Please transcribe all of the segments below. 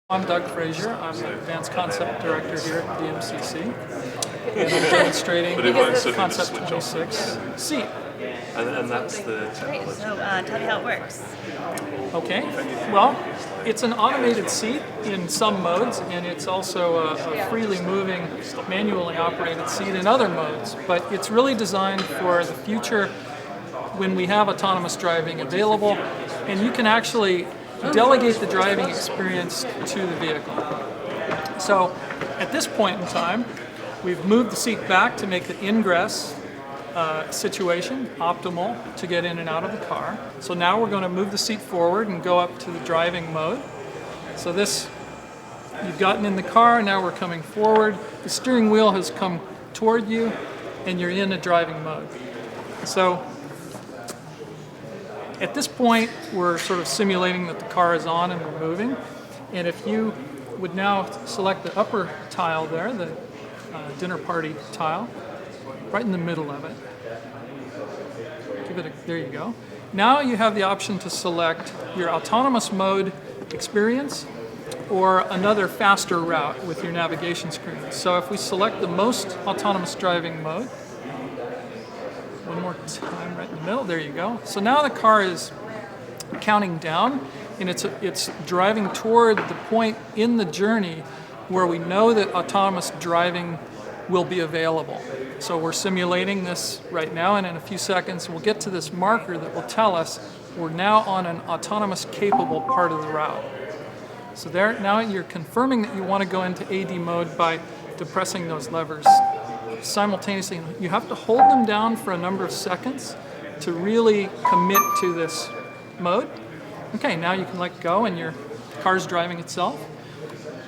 I'm Doug Frazier. I'm the Advanced Concept Director here at DMCC. And I'm demonstrating Concept 26 seat. And that's the Great, so tell me how it works. Okay, well, it's an automated seat in some modes, and it's also a freely moving, manually operated seat in other modes. But it's really designed for the future when we have autonomous driving available, and you can actually delegate the driving experience to the vehicle. So at this point in time, we've moved the seat back to make the ingress situation optimal to get in and out of the car. So now we're going to move the seat forward and go up to the driving mode. So this, you've gotten in the car, now we're coming forward. The steering wheel has come toward you and you're in a driving mode. So at this point, we're sort of simulating that the car is on and we're moving. And if you would now select the upper tile there, the dinner party tile, right in the middle of it. There you go. Now you have the option to select your autonomous mode experience or another faster route with your navigation screen. So if we select the most autonomous driving mode, one more time right in the middle, there you go. So now the car is counting down and it's driving toward the point in the journey where we know that autonomous driving will be available. So we're simulating this right now, and in a few seconds we'll get to this marker that will tell us we're now on an autonomous capable part of the route. So there, now you're confirming that you want to go into AD mode by depressing those levers simultaneously. You have to hold them down for a number of seconds to really commit to this mode. Okay, now you can let go and your car's driving itself.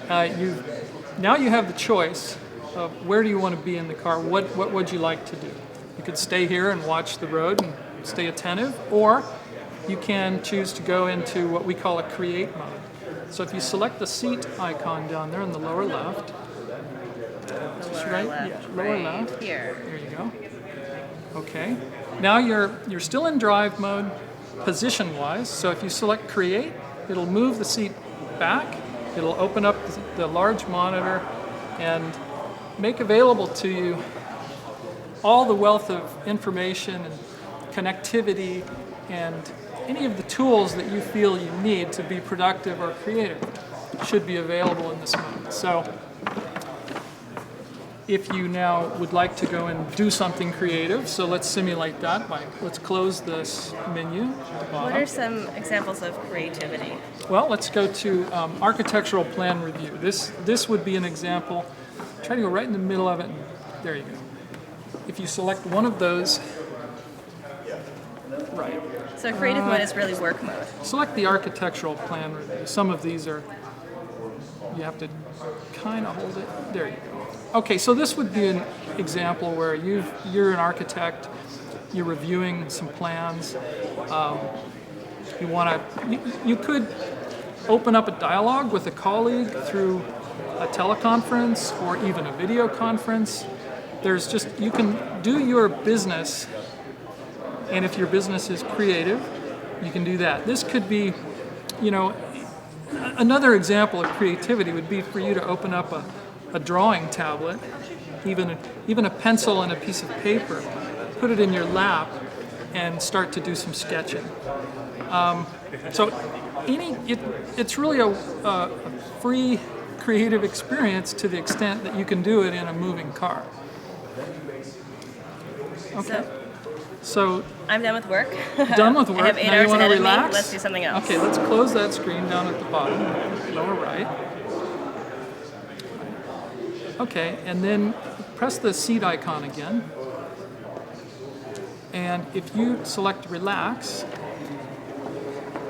Now you have the choice of where do you want to be in the car, what would you like to do? You could stay here and watch the road and stay attentive, or you can choose to go into what we call a create mode. So if you select the seat icon down there in the lower left, lower left. Here. There you go. Okay. Now you're still in drive mode position-wise. So if you select create, it'll move the seat back. It'll open up the large monitor and make available to you all the wealth of information and connectivity and any of the tools that you feel you need to be productive or creative should be available in this mode. So if you now would like to go and do something creative, so let's simulate that let's close this menu at the bottom. What are some examples of creativity? Well, let's go to architectural plan review. This would be an example. Try to go right in the middle of it. And there you go. If you select one of those, right. So creative mode is really work mode. Select the architectural plan review. Some of these are, you have to kind of hold it. There you go. Okay, so this would be an example where you're an architect, you're reviewing some plans. You could open up a dialogue with a colleague through a teleconference or even a video conference. You can do your business, and if your business is creative, you can do that. This could be, another example of creativity would be for you to open up a drawing tablet, even a pencil and a piece of paper, put it in your lap, and start to do some sketching. It's really a free creative experience to the extent that you can do it in a moving car. Okay. So I'm done with work. Done with work. I have 8 now hours you want to ahead of me. relax? Let's do something else. Okay, let's close that screen down at the bottom, lower right. Okay, and then press the seat icon again. And if you select relax,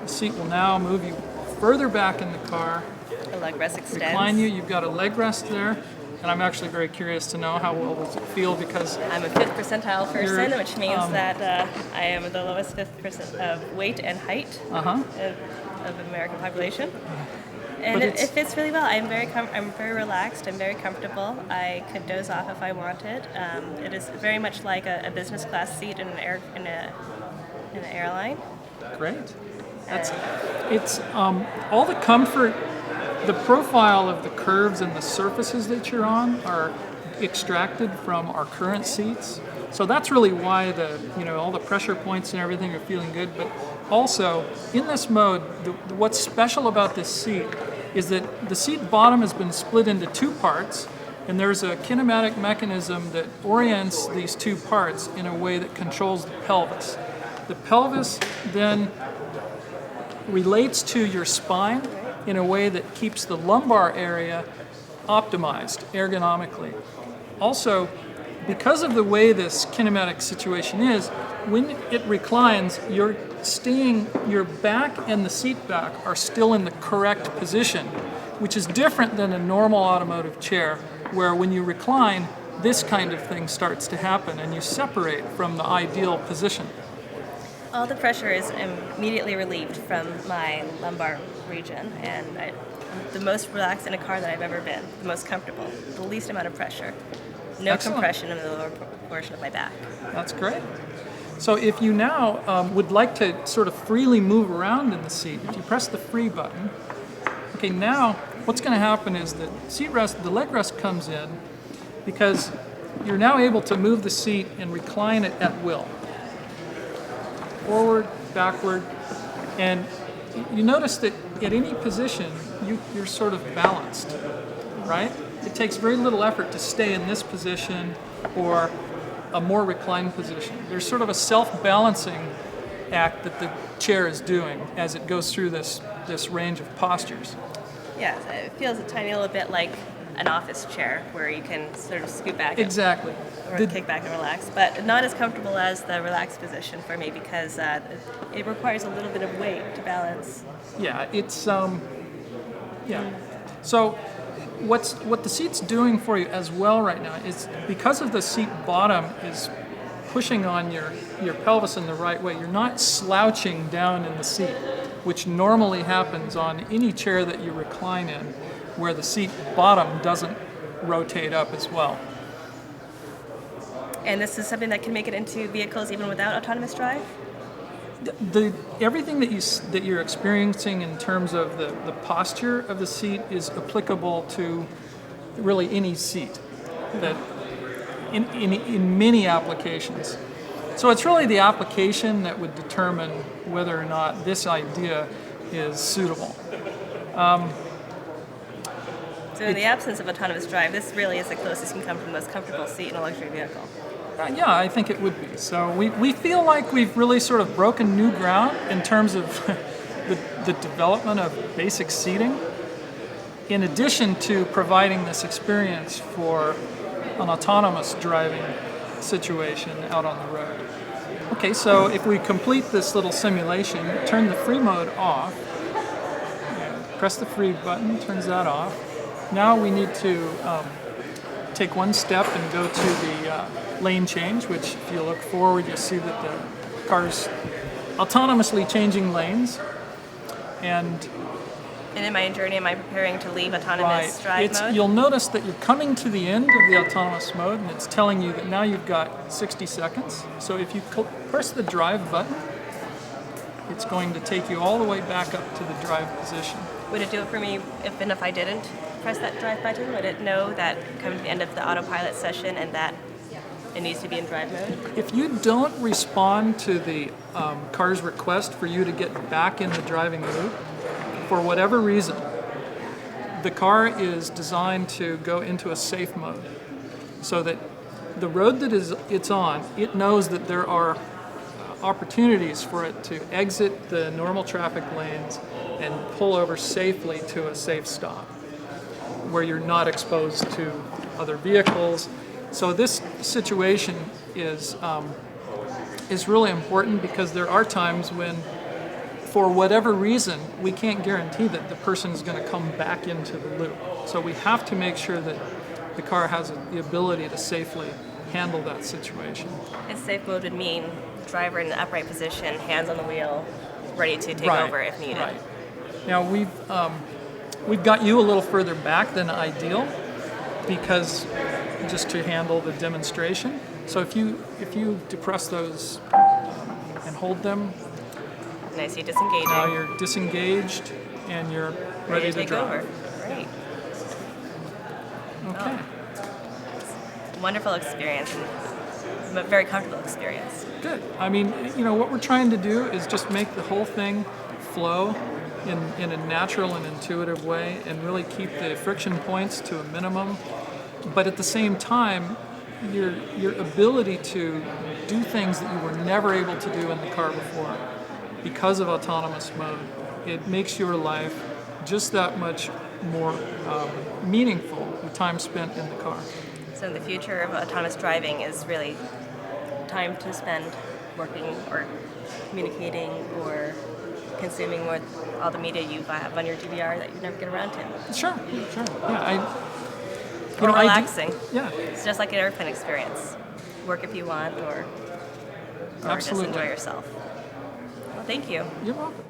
the seat will now move you further back in the car. The leg rest extends. Recline you. You've got a leg rest there. And I'm actually very curious to know how well does it feel, because I'm a 5th percentile person, which means that I am the lowest 5th percent of weight and height of the American population. And it fits really well. I'm very relaxed. I'm very comfortable. I could doze off if I wanted. It is very much like a business class seat in an airline. Great. It's all the comfort the profile of the curves and the surfaces that you're on are extracted from our current seats. So that's really why all the pressure points and everything are feeling good. But also, in this mode, what's special about this seat is that the seat bottom has been split into two parts, and there's a kinematic mechanism that orients these two parts in a way that controls the pelvis. The pelvis then relates to your spine in a way that keeps the lumbar area optimized ergonomically. Also, because of the way this kinematic situation is, when it reclines, your back and the seat back are still in the correct position, which is different than a normal automotive chair, where when you recline, this kind of thing starts to happen and you separate from the ideal position. All the pressure is immediately relieved from my lumbar region, and I'm the most relaxed in a car that I've ever been, the most comfortable, the least amount of pressure. No Excellent. Compression in the lower portion of my back. That's great. So if you now would like to sort of freely move around in the seat, if you press the free button, okay, now what's going to happen is that the leg rest comes in because you're now able to move the seat and recline it at will. Forward, backward, and you notice that at any position you're sort of balanced, right? It takes very little effort to stay in this position or a more reclined position. There's sort of a self-balancing act that the chair is doing as it goes through this range of postures. Yeah, it feels a tiny little bit like an office chair where you can sort of scoot back Exactly. or kick back and relax, but not as comfortable as the relaxed position for me because it requires a little bit of weight to balance. Yeah, it's yeah. So what the seat's doing for you as well right now is because of the seat bottom is pushing on your pelvis in the right way, you're not slouching down in the seat, which normally happens on any chair that you recline in, where the seat bottom doesn't rotate up as well. And this is something that can make it into vehicles even without autonomous drive? Everything that you're experiencing in terms of the posture of the seat is applicable to really any seat that in many applications. So it's really the application that would determine whether or not this idea is suitable. So in the absence of autonomous drive, this really is the closest you can come to the most comfortable seat in a luxury vehicle. Yeah, I think it would be. So we feel like we've really sort of broken new ground in terms of the development of basic seating, in addition to providing this experience for an autonomous driving situation out on the road. Okay, so if we complete this little simulation, turn the free mode off, and press the free button, turns that off. Now we need to take one step and go to the lane change, which if you look forward, you'll see that the car's autonomously changing lanes. And in my journey, am I preparing to leave autonomous drive mode? You'll notice that you're coming to the end of the autonomous mode, and it's telling you that now you've got 60 seconds. So if you press the drive button, it's going to take you all the way back up to the drive position. Would it do it for me if I didn't press that drive button? Would it know that coming to the end of the autopilot session and that it needs to be in drive mode? If you don't respond to the car's request for you to get back in the driving loop, for whatever reason, the car is designed to go into a safe mode so that the road that it's on, it knows that there are opportunities for it to exit the normal traffic lanes and pull over safely to a safe stop where you're not exposed to other vehicles. So this situation is really important because there are times when, for whatever reason, we can't guarantee that the person is going to come back into the loop. So we have to make sure that the car has the ability to safely handle that situation. And safe mode would mean driver in the upright position, hands on the wheel, ready to take over if needed. Right. Now we've got you a little further back than ideal because just to handle the demonstration. So if you depress those and hold them, and I see disengaging. now you're disengaged and you're ready to take drive. over. Great. Okay. Wonderful experience, and a very comfortable experience. Good. I mean, what we're trying to do is just make the whole thing flow in a natural and intuitive way and really keep the friction points to a minimum. But at the same time, your ability to do things that you were never able to do in the car before because of autonomous mode, it makes your life just that much more meaningful, the time spent in the car. So the future of autonomous driving is really time to spend working or communicating or consuming with all the media you have on your DVR that you never get around to. Sure. Yeah, Or relaxing. Yeah. It's just like an airplane experience. Work if you want or just Absolutely. enjoy yourself. Well, thank you. You're welcome.